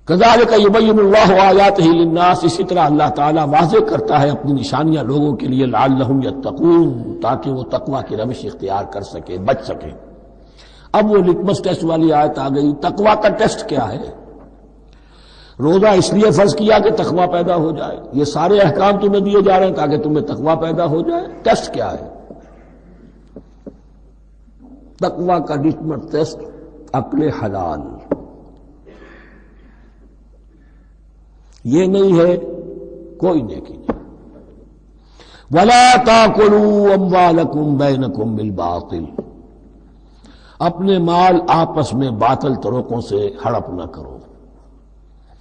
کذالک یبین اللہ آیاتہ للناس، اسی طرح اللہ تعالیٰ واضح کرتا ہے اپنی نشانیاں لوگوں کے لیے، لعلہم یتقون، تاکہ وہ تقوی کی روش اختیار کر سکے، بچ سکے۔ اب وہ لٹمس ٹیسٹ والی آیت آ گئی، تقوی کا ٹیسٹ کیا ہے؟ روزہ اس لیے فرض کیا کہ تقوی پیدا ہو جائے، یہ سارے احکام تمہیں دیے جا رہے ہیں تاکہ تمہیں تقوی پیدا ہو جائے۔ ٹیسٹ کیا ہے؟ تقوی کا لٹمس ٹیسٹ عقل حلال، یہ نہیں ہے کوئی نیکی نہیں۔ وَلَا تَأْكُلُوا أَمْوَالَكُمْ بَيْنَكُمْ بِالْبَاطِلِ، اپنے مال آپس میں باطل طریقوں سے ہڑپ نہ کرو۔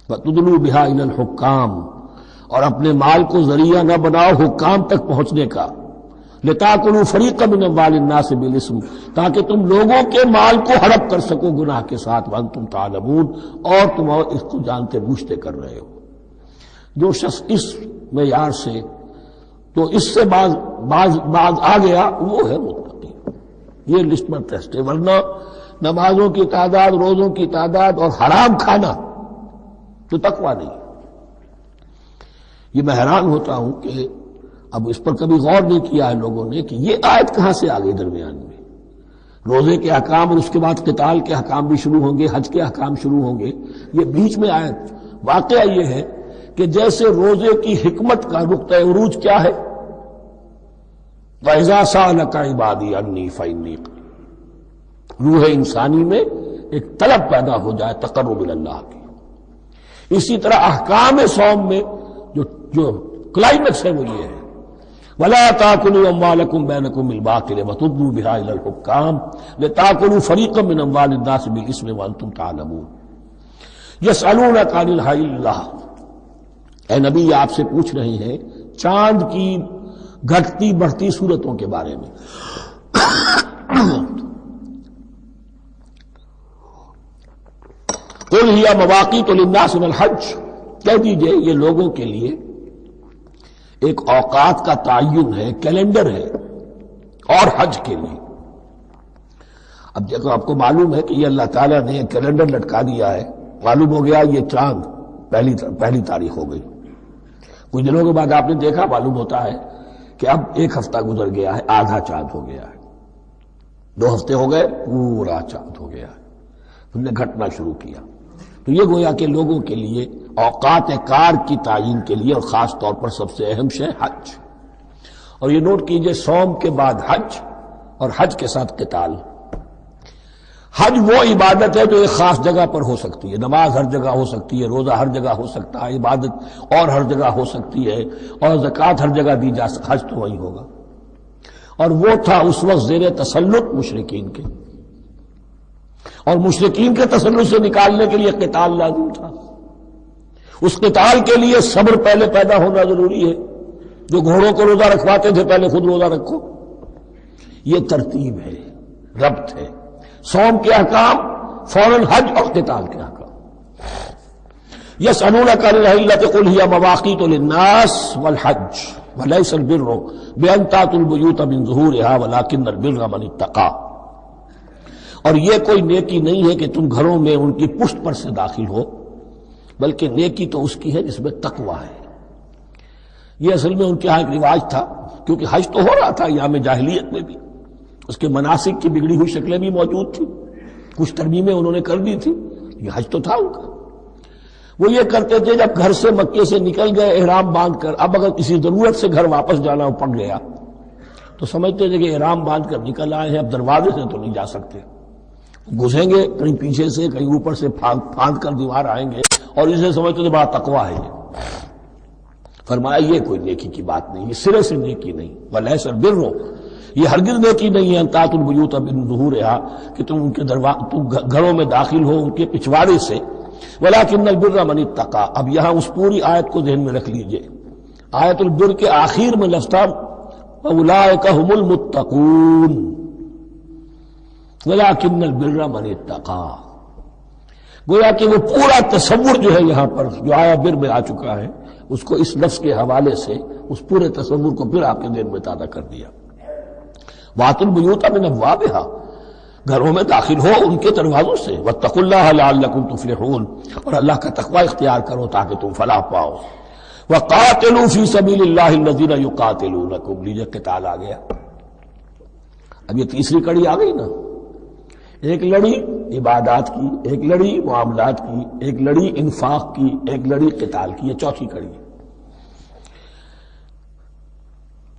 وَتُدْلُوا بِهَا إِلَى الْحُكَّامِ، اور اپنے مال کو ذریعہ نہ بناؤ حکام تک پہنچنے کا، لِتَأْكُلُوا فَرِيقًا مِنْ أَمْوَالِ النَّاسِ بِالْإِثْمِ، تاکہ تم لوگوں کے مال کو ہڑپ کر سکو گناہ کے ساتھ، وَأَنْتُمْ تَعْلَمُونَ، اور تم اس کو جانتے بوجھتے کر رہے ہو۔ جو شخص اس معیار سے تو اس سے باز آ گیا وہ ہے متقی۔ یہ لسٹ میں ٹیسٹ ہے، ورنہ نمازوں کی تعداد، روزوں کی تعداد اور حرام کھانا تو تقویٰ نہیں۔ یہ میں حیران ہوتا ہوں کہ اب اس پر کبھی غور نہیں کیا ہے لوگوں نے کہ یہ آیت کہاں سے آ گئی درمیان میں۔ روزے کے احکام اور اس کے بعد قتال کے احکام بھی شروع ہوں گے، حج کے احکام شروع ہوں گے، یہ بیچ میں آیت۔ واقعہ یہ ہے کہ جیسے روزے کی حکمت کا نقطہ عروج کیا ہے، وَإِذَا سَأَلَكَ عِبَادِي عَنِّي فَإِنِّي قَرِيبٌ، روح انسانی میں ایک طلب پیدا ہو جائے تقرب اللہ کی۔ اسی طرح احکام صوم میں جو کلائمیکس ہے وہ یہ ہے، وَلَا تَأْكُلُوا أَمْوَالَكُمْ بَيْنَكُمْ بِالْبَاطِلِ وَتُدْلُوا بِهَا إِلَى الْحُكَّامِ لِتَأْكُلُوا فَرِيقًا مِنْ أَمْوَالِ النَّاسِ بِالْإِثْمِ وَأَنْتُمْ تَعْلَمُونَ۔ يَسْأَلُونَكَ عَنِ الْأَهِلَّةِ، اے نبی آپ سے پوچھ رہے ہیں چاند کی گھٹتی بڑھتی صورتوں کے بارے میں۔ قُلْ هِيَ مَوَاقِيتُ لِلنَّاسِ وَالْحَجِّ، کہہ دیجئے یہ لوگوں کے لیے ایک اوقات کا تعین ہے، کیلنڈر ہے، اور حج کے لیے۔ اب دیکھو آپ کو معلوم ہے کہ یہ اللہ تعالیٰ نے کیلنڈر لٹکا دیا ہے، معلوم ہو گیا یہ چاند پہلی تاریخ ہو گئی، کچھ دنوں کے بعد آپ نے دیکھا معلوم ہوتا ہے کہ اب ایک ہفتہ گزر گیا ہے، آدھا چاند ہو گیا ہے، 2 ہفتے ہو گئے، پورا چاند ہو گیا ہے، تم نے گھٹنا شروع کیا۔ تو یہ گویا کہ لوگوں کے لیے اوقات کار کی تعین کے لیے، اور خاص طور پر سب سے اہم شے حج۔ اور یہ نوٹ کیجئے، صوم کے بعد حج، اور حج کے ساتھ قتال۔ حج وہ عبادت ہے جو ایک خاص جگہ پر ہو سکتی ہے، نماز ہر جگہ ہو سکتی ہے، روزہ ہر جگہ ہو سکتا ہے، عبادت اور ہر جگہ ہو سکتی ہے، اور زکوٰۃ ہر جگہ دی جا سکتی، حج تو وہی ہوگا۔ اور وہ تھا اس وقت زیر تسلط مشرکین کے، اور مشرکین کے تسلط سے نکالنے کے لیے قتال لازم تھا۔ اس قتال کے لیے صبر پہلے پیدا ہونا ضروری ہے، جو گھوڑوں کو روزہ رکھواتے تھے پہلے خود روزہ رکھو۔ یہ ترتیب ہے، ربط ہے، صوم کے احکام فوراً حج اور قتال کے احکام۔ یسألونک عن الأہلة قل هي مواقیت للناس والحج وليس البر بأن تأتوا البيوت من ظهورها ولكن البر من اتقى، اور یہ کوئی نیکی نہیں ہے کہ تم گھروں میں ان کی پشت پر سے داخل ہو، بلکہ نیکی تو اس کی ہے جس میں تقوی ہے۔ یہ اصل میں ان کے ہاں ایک رواج تھا، کیونکہ حج تو ہو رہا تھا ایام جاہلیت میں بھی، اس کے مناسک کی بگڑی ہوئی شکلیں بھی موجود تھیں، کچھ ترمیمیں انہوں نے کر دی تھی، یہ حج تو تھا ان کا۔ وہ یہ کرتے تھے جب گھر سے مکے سے نکل گئے احرام باندھ کر، اب اگر کسی ضرورت سے گھر واپس جانا پڑ گیا تو سمجھتے تھے کہ احرام باندھ کر نکل آئے ہیں، اب دروازے سے تو نہیں جا سکتے، گھسیں گے کہیں پیچھے سے کہیں اوپر سے پھاند کر دیوار آئیں گے، اور اسے سمجھتے تھے بڑا تقویٰ ہے یہ۔ فرمایا یہ کوئی نیکی کی بات نہیں، یہ سرے سے نیکی نہیں۔ وَلَيْسَ الْبِرُّ، یہ ہرگز نیکی نہیں ہے، ان تأتوا البیوت من ظہورها، کہ تم ان کے تم گھروں میں داخل ہو ان کے پچھواڑے سے، ولیکن البر من اتقى۔ اب یہاں اس پوری آیت کو ذہن میں رکھ لیجئے، آیت البر کے آخر میں لفظ تھا اولئک هم المتقون ولیکن البر من اتقى، گویا کہ وہ پورا تصور جو ہے یہاں پر جو آیا بر میں آ چکا ہے، اس کو اس لفظ کے حوالے سے اس پورے تصور کو پھر آپ کے ذہن میں تازہ کر دیا۔ وَأْتُوا الْبُيُوتَ مِنْ أَبْوَابِهَا، گھروں میں داخل ہو ان کے دروازوں سے، واتقوا اللہ لعلکم تفلحون، اور اللہ کا تقوی اختیار کرو تاکہ تم فلاح پاؤ۔ وقاتلوا فی سبیل اللہ الذین یقاتلونکم، لیجیے قتال آ گیا۔ اب یہ تیسری کڑی آ گئی نا، ایک لڑی عبادات کی، ایک لڑی معاملات کی، ایک لڑی انفاق کی، ایک لڑی قتال کی، یہ چوتھی کڑی ہے۔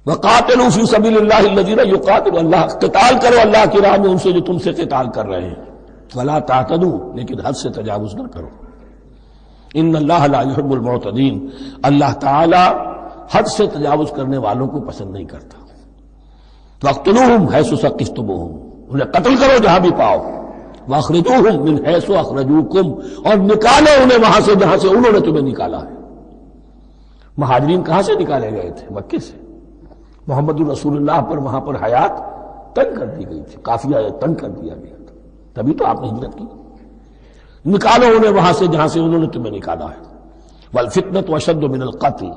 وقاتلوا فی سبیل اللہ الذین یقاتلون، اللہ قتال کرو اللہ کی راہ میں ان سے جو تم سے قتال کر رہے ہیں، ولا تعتدوا، لیکن حد سے تجاوز نہ کرو، ان اللہ لا يحب المعتدین، اللہ تعالی حد سے تجاوز کرنے والوں کو پسند نہیں کرتا۔ وَاقْتُلُوهُمْ حَيْثُ ثَقِفْتُمُوهُمْ، انہیں قتل کرو جہاں بھی پاؤ، وَأَخْرِجُوهُمْ مِنْ حَيْثُ أَخْرَجُوكُمْ، اور نکالو انہیں وہاں سے جہاں سے انہوں نے تمہیں نکالا ہے۔ مہاجرین کہاں سے نکالے گئے تھے؟ مکے سے۔ محمد الرسول اللہ پر وہاں پر حیات تنگ کر دی گئی تھی، قافیہ تنگ کر دیا گیا تھا، تبھی تو آپ نے ہجرت کی۔ نکالو انہیں وہاں سے جہاں سے انہوں نے تمہیں نکالا ہے۔ والفتنة اشد من القتل،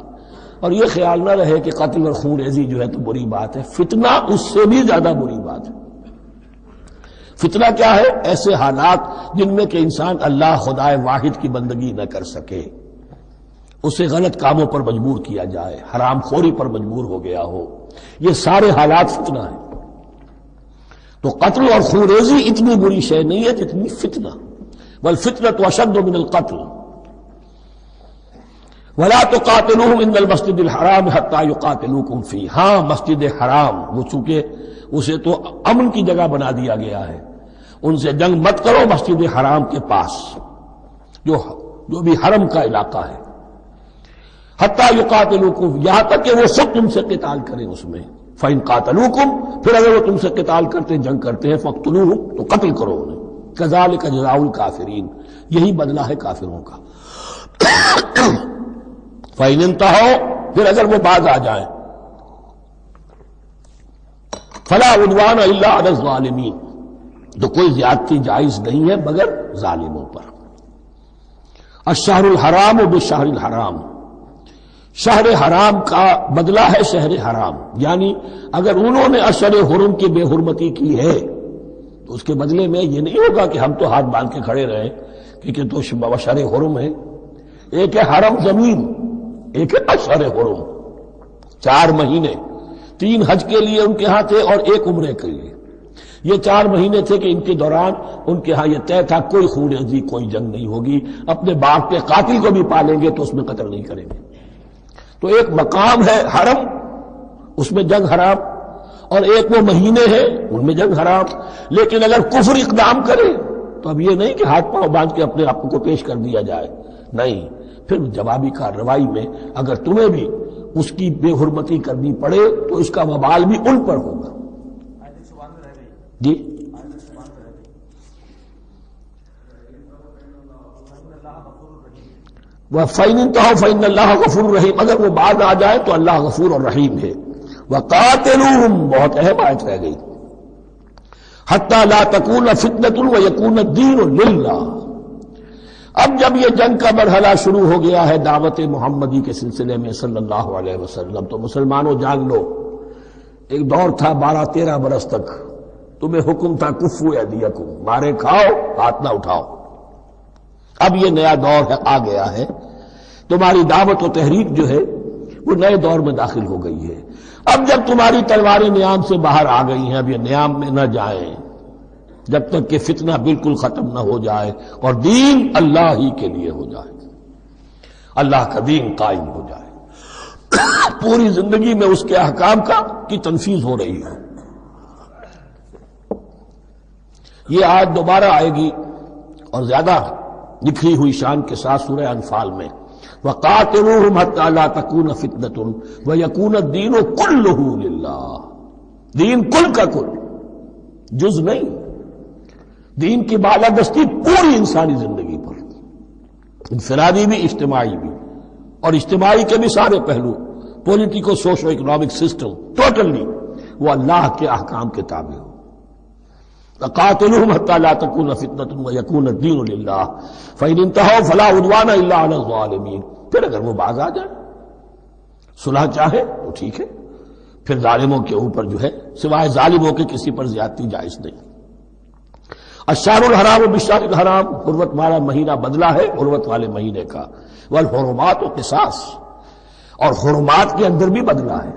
اور یہ خیال نہ رہے کہ قتل اور خون ریزی جو ہے تو بری بات ہے، فتنہ اس سے بھی زیادہ بری بات ہے۔ فتنہ کیا ہے؟ ایسے حالات جن میں کہ انسان اللہ خدائے واحد کی بندگی نہ کر سکے، اسے غلط کاموں پر مجبور کیا جائے، حرام خوری پر مجبور ہو گیا ہو، یہ سارے حالات فتنہ ہیں۔ تو قتل اور خون ریزی اتنی بری شے نہیں ہے جتنی فتنہ، والفتنة اشد من القتل۔ ولا تقاتلوهم عند المسجد الحرام حتى يقاتلوكم فيه، ہاں مسجد حرام، وہ چونکہ اسے تو امن کی جگہ بنا دیا گیا ہے، ان سے جنگ مت کرو مسجد حرام کے پاس جو بھی حرم کا علاقہ ہے، حتى يقاتلوكم، یہاں تک کہ وہ سب تم سے قتال کریں اس میں۔ فإن قاتلوكم، پھر اگر وہ تم سے قتال کرتے جنگ کرتے ہیں، فاقتلوهم، تو قتل کرو انہیں۔ كذلك جزاء الكافرين، یہی بدلہ ہے کافروں کا۔ فإن انتهوا، پھر اگر وہ باز آ جائیں، فلا عدوان الا على الظالمين، تو کوئی زیادتی جائز نہیں ہے مگر ظالموں پر۔ الشہر الحرام بالشہر الحرام، شہر حرام کا بدلہ ہے شہر حرام، یعنی اگر انہوں نے اشہر حرم کی بے حرمتی کی ہے تو اس کے بدلے میں یہ نہیں ہوگا کہ ہم تو ہاتھ باندھ کے کھڑے رہیں کیونکہ تو اشہر حرم ہے۔ ایک ہے حرم زمین، ایک ہے اشہر حرم، 4 مہینے، 3 حج کے لیے ان کے ہاں تھے اور 1 عمرے کے لیے۔ یہ 4 مہینے تھے کہ ان کے دوران ان کے ہاں یہ طے تھا کوئی خون ریزی، کوئی جنگ نہیں ہوگی، اپنے باپ کے قاتل کو بھی پالیں گے تو اس میں قتل نہیں کریں گے۔ تو ایک مقام ہے حرم، اس میں جنگ حرام، اور ایک وہ مہینے ہیں ان میں جنگ حرام۔ لیکن اگر کفر اقدام کرے تو اب یہ نہیں کہ ہاتھ پاؤں باندھ کے اپنے آپ کو پیش کر دیا جائے، نہیں، پھر جوابی کارروائی میں اگر تمہیں بھی اس کی بے حرمتی کرنی پڑے تو اس کا وبال بھی ان پر ہوگا۔ جی وَفَإِنِ انتَهَوْا فَإِنَّ اللَّهَ غَفُورٌ رَحِيمٌ، اگر وہ بعد آ جائے تو اللہ غفور اور رحیم ہے۔ وَقَاتِلُوهُمْ، بہت اہم آیت رہ گئی، حَتَّى لَا تَكُونَ فِتْنَةٌ وَيَكُونَ الدِّينُ لِلَّهِ۔ اب جب یہ جنگ کا مرحلہ شروع ہو گیا ہے دعوت محمدی کے سلسلے میں صلی اللہ علیہ وسلم، تو مسلمانوں جان لو، ایک دور تھا 12-13 برس تک تمہیں حکم تھا کفوا ایدیکم، مارے کھاؤ ہاتھ نہ اٹھاؤ۔ اب یہ نیا دور ہے، آ گیا ہے، تمہاری دعوت و تحریک جو ہے وہ نئے دور میں داخل ہو گئی ہے۔ اب جب تمہاری تلواریں نیام سے باہر آ گئی ہیں، اب یہ نیام میں نہ جائیں جب تک کہ فتنہ بالکل ختم نہ ہو جائے اور دین اللہ ہی کے لیے ہو جائے، اللہ کا دین قائم ہو جائے، پوری زندگی میں اس کے احکام کی تنفیذ ہو رہی ہے۔ یہ آیت دوبارہ آئے گی اور زیادہ نکھری ہوئی شان کے ساتھ سورہ انفال میں، وَقَاتِلُوهُمْ حَتَّى لَا تَكُونَ فِتْنَةٌ وَيَكُونَ الدِّينُ كُلُّهُ لِلَّهِ، دین کل کا کل، جز نہیں، دین کی بالادستی پوری انسانی زندگی پر، انفرادی بھی اجتماعی بھی، اور اجتماعی کے بھی سارے پہلو، politico socio economic system, totally وہ اللہ کے احکام کے تابع ہو۔ وَقَاتِلُوهُمْ حَتَّى لَا تَكُونَ فِتْنَةٌ وَيَكُونَ الدِّينُ لِلَّهِ فَإِنِ انتَهَوْا فَلَا عُدْوَانَ إِلَّا عَلَى الظَّالِمِينَ، پھر اگر وہ باز آ جائے، صلح چاہے تو ٹھیک ہے، پھر ظالموں کے اوپر جو ہے سوائے ظالموں کے کسی پر زیادتی جائز نہیں۔ الشہر الحرام بالشہر الحرام، حرمت والا مہینہ بدلہ ہے حرمت والے مہینے کا، والحرمات قصاص، اور حرمات کے اندر بھی بدلہ ہے۔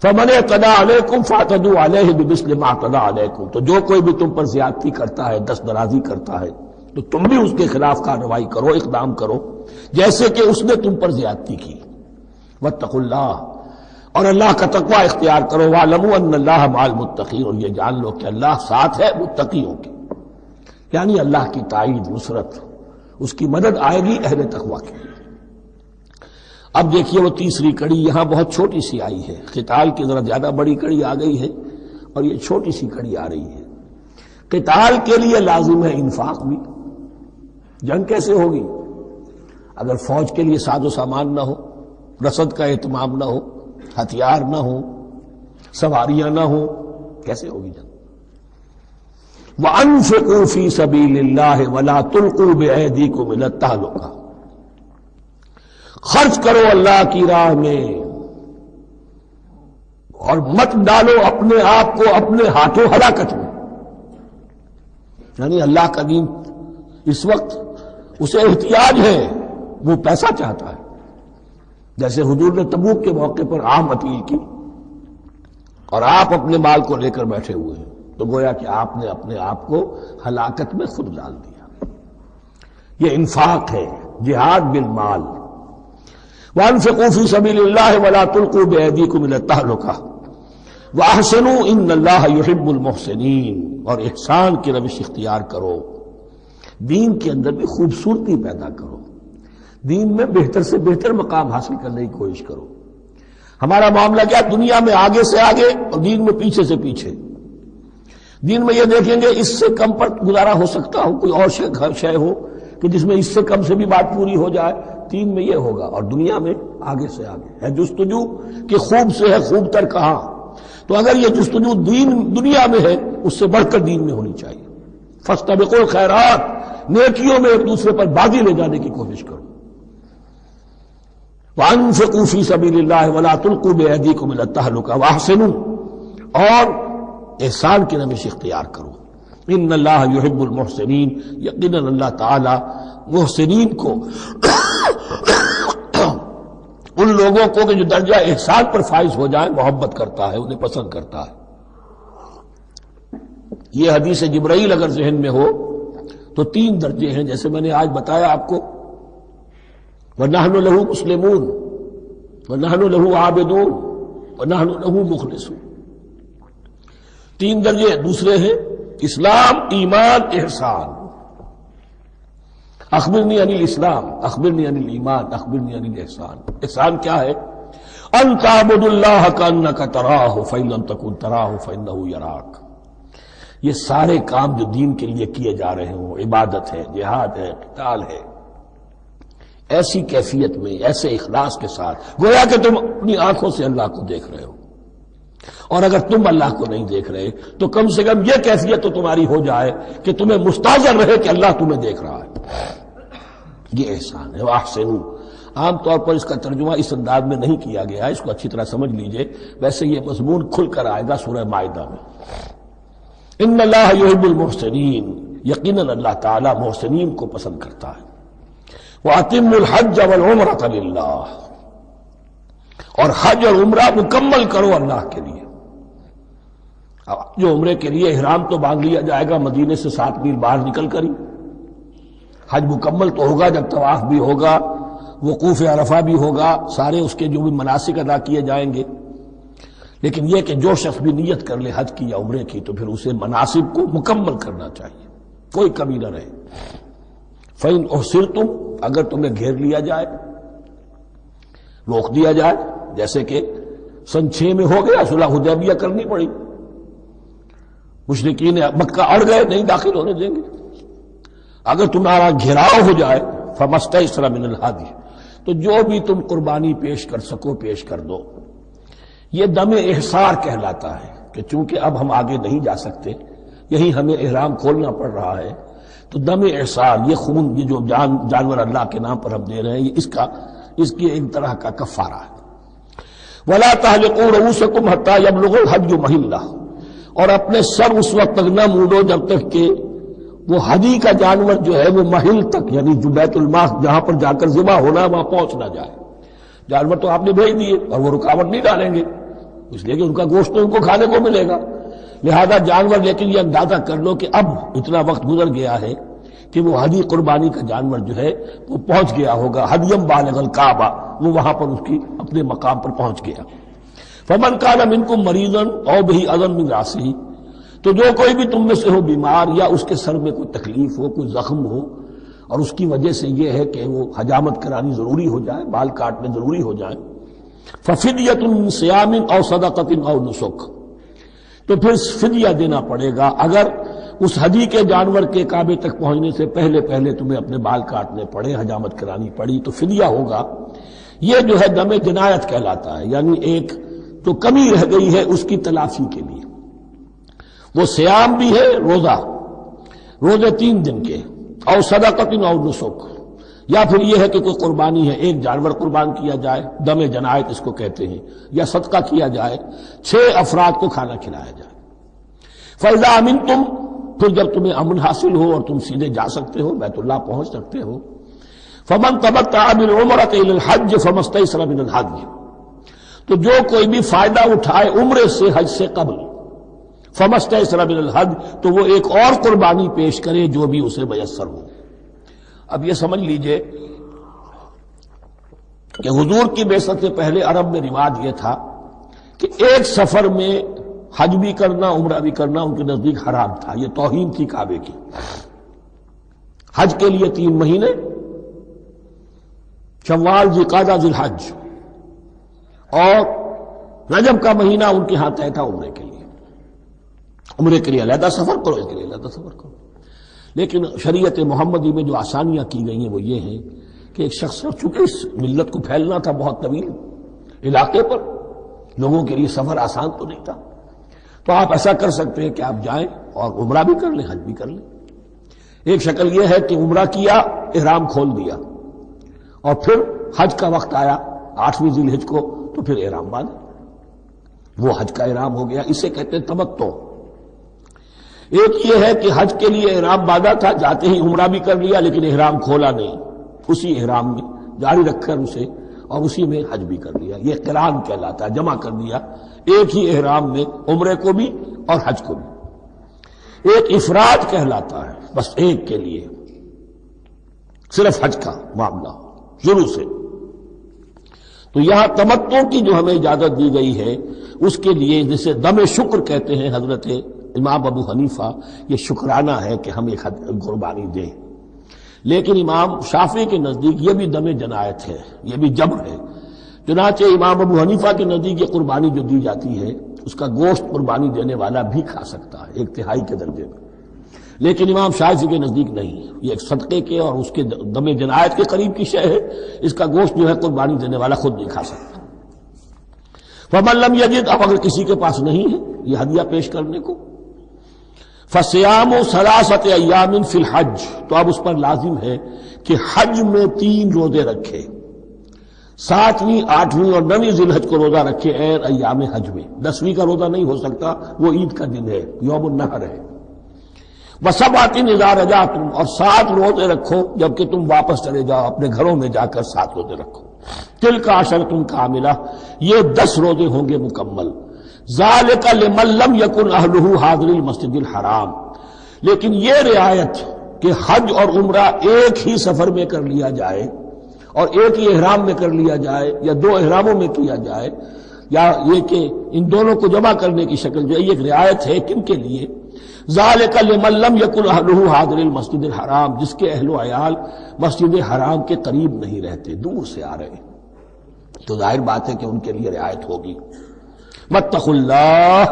فمن اعتدى علیکم فاعتدوا علیہ بمثل ما اعتدى علیکم، تو جو کوئی بھی تم پر زیادتی کرتا ہے، دست درازی کرتا ہے، تو تم بھی اس کے خلاف کارروائی کرو، اقدام کرو جیسے کہ اس نے تم پر زیادتی کی۔ واتقوا اللہ، اور اللہ کا تقوی اختیار کرو، وَاعْلَمُوا أَنَّ اللَّهَ مَعَ الْمُتَّقِينَ، اور یہ جان لو کہ اللہ ساتھ ہے متقیوں کے، یعنی اللہ کی تائید، نصرت، اس کی مدد آئے گی اہل تقوی کے۔ اب دیکھیے وہ تیسری کڑی یہاں بہت چھوٹی سی آئی ہے، قتال کی ذرا زیادہ بڑی کڑی آ گئی ہے اور یہ چھوٹی سی کڑی آ رہی ہے۔ قتال کے لیے لازم ہے انفاق بھی۔ جنگ کیسے ہوگی اگر فوج کے لیے ساز و سامان نہ ہو، رسد کا اہتمام نہ ہو، ہتھیار نہ ہو، سواریاں نہ ہو، کیسے ہوگی جنگ؟ وَأَنفِقُوا فِي سَبِيلِ اللَّهِ وَلَا تُلْقُوا بِأَيْدِيكُمْ إِلَى التَّهْلُكَةِ، خرچ کرو اللہ کی راہ میں اور مت ڈالو اپنے آپ کو اپنے ہاتھوں ہلاکت میں۔ یعنی اللہ کا دین اس وقت اسے احتیاج ہے، وہ پیسہ چاہتا ہے، جیسے حضور نے تبوک کے موقع پر عام اپیل کی اور آپ اپنے مال کو لے کر بیٹھے ہوئے ہیں، تو گویا کہ آپ نے اپنے آپ کو ہلاکت میں خود ڈال دیا۔ یہ انفاق ہے، جہاد بالمال۔ وَأَنفِقُوا فِي سَبِيلِ اللَّهِ وَلَا تُلْقُوا بِأَيْدِيكُمْ إِلَى التَّهْلُكَةِ وَأَحْسِنُوا إِنَّ اللَّهَ يُحِبُّ الْمُحْسِنِينَ، اور احسان کی روش اختیار کرو، دین کے اندر بھی خوبصورتی پیدا کرو، دین میں بہتر سے بہتر مقام حاصل کرنے کی کوشش کرو۔ ہمارا معاملہ کیا، دنیا میں آگے سے آگے اور دین میں پیچھے سے پیچھے۔ دین میں یہ دیکھیں گے اس سے کم پر گزارا ہو سکتا ہو، کوئی اور شے ہو کہ جس میں اس سے کم سے بھی بات پوری ہو جائے، دین میں یہ ہوگا، اور دنیا میں آگے سے آگے ہے جستجو کہ خوب سے ہے خوب تر کہاں۔ تو اگر یہ جستجو دنیا میں ہے، اس سے بڑھ کر دین میں ہونی چاہیے۔ فاستبقوا الخیرات، نیکیوں میں ایک دوسرے پر بازی لے جانے کی کوشش کرو۔ وَأَنفِقُوا فِي سَبِيلِ اللَّهِ وَلَا تُلْقُوا بِأَيْدِيكُمْ إِلَى التَّهْلُكَةِ وَأَحْسِنُوا، اور احسان کی روش اختیار کرو۔ ان اللہ یحب المحسنین، یقیناً اللہ تعالی محسنین کو ان لوگوں کو کہ جو درجہ احسان پر فائز ہو جائیں محبت کرتا ہے، انہیں پسند کرتا ہے۔ یہ حدیث جبرائیل اگر ذہن میں ہو تو 3 درجے ہیں، جیسے میں نے آج بتایا آپ کو، وَنَحْنُ لَهُ مُسْلِمُونَ وَنَحْنُ لَهُ عَابِدُونَ وَنَحْنُ لَهُ مُخْلِصُونَ۔ 3 درجے دوسرے ہیں، اسلام، ایمان، احسان۔ اخبرنی عن الاسلام، اخبرنی عن الایمان، اخبرنی عن الاحسان۔ احسان کیا ہے؟ ان تعبد اللہ کانک تراہ فإن لم تکن تراہ فإنہ یراک۔ یہ سارے کام جو دین کے لیے کیے جا رہے ہوں، عبادت ہے، جہاد ہے، قتال ہے، ایسی کیفیت میں، ایسے اخلاص کے ساتھ، گویا کہ تم اپنی آنکھوں سے اللہ کو دیکھ رہے ہو، اور اگر تم اللہ کو نہیں دیکھ رہے تو کم سے کم یہ کیفیت تو تمہاری ہو جائے کہ تمہیں مستحضر رہے کہ اللہ تمہیں دیکھ رہا ہے۔ یہ احسان ہے۔ وَأَحْسِنُوا، عام طور پر اس کا ترجمہ اس انداز میں نہیں کیا گیا ہے، اس کو اچھی طرح سمجھ لیجئے، ویسے یہ مضمون کھل کر آئے گا سورہ مائدہ میں۔ ان اللہ یحب المحسنین، یقیناً اللہ تعالی محسنین کو پسند کرتا ہے۔ وَأَتِمُّوا الْحَجَّ وَالْعُمْرَةَ لِلَّهِ، اور حج اور عمرہ مکمل کرو اللہ کے لیے۔ جو عمرے کے لیے احرام تو باندھ لیا جائے گا مدینے سے 7 میل باہر نکل کر ہی، حج مکمل تو ہوگا جب طواف بھی ہوگا، وقوف عرفہ بھی ہوگا، سارے اس کے جو بھی مناسک ادا کیے جائیں گے۔ لیکن یہ کہ جو شخص بھی نیت کر لے حج کی یا عمرے کی تو پھر اسے مناسب کو مکمل کرنا چاہیے، کوئی کمی نہ رہے۔ فَإِنْ أُحْصِرْتُمْ، اگر تمہیں گھیر لیا جائے، روک دیا جائے، جیسے کہ سن 6 میں ہو گیا، صلح حدیبیہ کرنی پڑی، مشرکین مکہ اڑ گئے، نہیں داخل ہونے دیں گے۔ اگر تمہارا گھیراؤ ہو جائے فَمَسْتَيْسَرَ مِنَ الْهَدْيِ، تو جو بھی تم قربانی پیش کر سکو پیش کر دو۔ یہ دم احصار کہلاتا ہے کہ چونکہ اب ہم آگے نہیں جا سکتے، یہی ہمیں احرام کھولنا پڑ رہا ہے، تو دم احصار، یہ خون، یہ جو جانور اللہ کے نام پر ہم دے رہے ہیں، یہ اس کی ایک طرح کا کفارہ ہے۔ وَلَا تَحْلِقُوا رُؤُوسَكُمْ حَتَّى يَبْلُغَ الْحَدْيُ مَحِلَّهُ، اور اپنے سر اس وقت تک نہ موڑو جب تک کہ وہ ہدی کا جانور جو ہے وہ محل تک، یعنی جو بیت الماس جہاں پر جا کر ذبح ہونا ہے وہاں پہنچ نہ جائے۔ جانور تو آپ نے بھیج دیے اور وہ رکاوٹ نہیں ڈالیں گے، اس لیے کہ ان کا گوشت تو ان کو کھانے کو ملے گا، لہذا جانور، لیکن یہ اندازہ کر لو کہ اب اتنا وقت گزر گیا ہے کہ وہ ہدی قربانی کا جانور جو ہے وہ پہنچ گیا ہوگا، ہدیم بالغ الکعبہ، وہ وہاں پر اس کی اپنے مقام پر پہنچ گیا۔ فمن کان منکم مریضا او بہ اذی من راسہ، تو جو کوئی بھی تم میں سے ہو بیمار یا اس کے سر میں کوئی تکلیف ہو، کوئی زخم ہو، اور اس کی وجہ سے یہ ہے کہ وہ حجامت کرانی ضروری ہو جائے، بال کاٹنے ضروری ہو جائے، ففدیۃ من صیام او صدقۃ او نسک، تو پھر فدیہ دینا پڑے گا۔ اگر اس ہدی کے جانور کے کعبے تک پہنچنے سے پہلے پہلے تمہیں اپنے بال کاٹنے پڑے، حجامت کرانی پڑی، تو فدیہ ہوگا۔ یہ جو ہے دم جنایت کہلاتا ہے، یعنی ایک جو کمی رہ گئی ہے اس کی تلافی کے لیے۔ وہ صیام بھی ہے، روزے 3 دن کے، اور صدقۃ او نسک، یا پھر یہ ہے کہ کوئی قربانی ہے، ایک جانور قربان کیا جائے، دم جنایت اس کو کہتے ہیں، یا صدقہ کیا جائے، 6 افراد کو کھانا کھلایا جائے۔ فَإِذَا أَمِنْتُمْ، پھر جب تمہیں امن حاصل ہو اور تم سیدھے جا سکتے ہو، بیت اللہ پہنچ سکتے ہو، فَمَنْ تَمَتَّعَ بِالْعُمْرَةِ إِلَى الْحَجِّ فَمَا اسْتَيْسَرَ مِنَ الْهَدْيِ، تو جو کوئی بھی فائدہ اٹھائے عمرے سے حج سے قبل، فَمَا اسْتَيْسَرَ مِنَ الْهَدْيِ، تو وہ ایک اور قربانی پیش کرے جو بھی اسے میسر ہو۔ اب یہ سمجھ لیجئے کہ حضور کی بعثت سے پہلے عرب میں رواج یہ تھا کہ ایک سفر میں حج بھی کرنا، عمرہ بھی کرنا ان کے نزدیک حرام تھا، یہ توہین تھی کعبے کی۔ حج کے لیے 3 مہینے، شوال، ذوالقعدہ، ذوالحج، اور رجب کا مہینہ ان کے ہاں طے تھا عمرے کے لیے۔ عمرے کے لیے علیحدہ سفر کرو، اس کے لیے علیحدہ سفر کرو۔ لیکن شریعت محمدی میں جو آسانیاں کی گئی ہیں وہ یہ ہیں کہ ایک شخص، چونکہ اس ملت کو پھیلنا تھا بہت طویل علاقے پر، لوگوں کے لیے سفر آسان تو نہیں تھا، تو آپ ایسا کر سکتے ہیں کہ آپ جائیں اور عمرہ بھی کر لیں، حج بھی کر لیں۔ ایک شکل یہ ہے کہ عمرہ کیا، احرام کھول دیا، اور پھر حج کا وقت آیا 8ویں ذی الحج کو، تو پھر احرام باندھا، وہ حج کا احرام ہو گیا، اسے کہتے ہیں تمتع۔ ایک یہ ہے کہ حج کے لیے احرام باندھا تھا، جاتے ہی عمرہ بھی کر لیا لیکن احرام کھولا نہیں، اسی احرام میں جاری رکھ کر اسے، اور اسی میں حج بھی کر لیا، یہ قران کہلاتا ہے، جمع کر دیا ایک ہی احرام میں عمرے کو بھی اور حج کو بھی۔ ایک افراد کہلاتا ہے، بس ایک کے لیے صرف حج کا معاملہ شروع سے۔ تو یہاں تمتع کی جو ہمیں اجازت دی گئی ہے اس کے لیے، جسے دم شکر کہتے ہیں حضرت امام ابو حنیفہ، یہ شکرانہ ہے کہ ہم ایک قربانی دیں۔ لیکن امام شافعی کے نزدیک یہ بھی دم جنایت ہے، یہ بھی جبر ہے۔ چنانچہ امام ابو حنیفہ کے نزدیک یہ قربانی جو دی جاتی ہے اس کا گوشت قربانی دینے والا بھی کھا سکتا ہے 1/3 کے درجے میں، لیکن امام شافعی کے نزدیک نہیں، یہ ایک صدقے کے اور اس کے دم جنایت کے قریب کی شے ہے، اس کا گوشت جو ہے قربانی دینے والا خود نہیں کھا سکتا۔ فمن لم یجد، اب اگر کسی کے پاس نہیں ہے یہ ہدیہ پیش کرنے کو، فصیام 3 ایام فی الحج، تو اب اس پر لازم ہے کہ حج میں 3 روزے رکھے، 7ویں، 8ویں اور 9ویں ذی الحج کو روزہ رکھے، غیر ایام حج میں۔ 10ویں کا روزہ نہیں ہو سکتا، وہ عید کا دن ہے، یوم النحر ہے۔ وسبعۃ اذا رجعتم، اور 7 روزے رکھو جبکہ تم واپس چلے جاؤ اپنے گھروں میں جا کر 7 روزے رکھو۔ تلک عشرۃ کاملہ، یہ 10 روزے ہوں گے مکمل۔ ذالک لمن لم یکن اہلہ حاضر المسجد الحرام، لیکن یہ رعایت کہ حج اور عمرہ ایک ہی سفر میں کر لیا جائے اور ایک ہی احرام میں کر لیا جائے یا 2 احراموں میں کیا جائے، یا یہ کہ ان دونوں کو جمع کرنے کی شکل جو ہے، یہ ایک رعایت ہے کن کے لیے؟ ذالک لمن لم یکن اہلہ حاضر المسجد الحرام، جس کے اہل و عیال مسجد حرام کے قریب نہیں رہتے، دور سے آ رہے ہیں، تو ظاہر بات ہے کہ ان کے لیے رعایت ہوگی۔ واتقوا اللہ،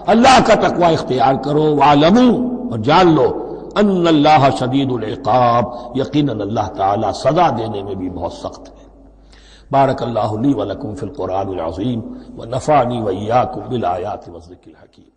اللہ کا تقوی اختیار کرو، وعلموا، اور جان لو، ان اللہ شدید العقاب، یقیناً اللہ تعالی سزا دینے میں بھی بہت سخت ہے۔ بارک اللہ لی ولکم فی القرآن العظیم ونفعنی وإیاکم بالآیات والذکر الحکیم۔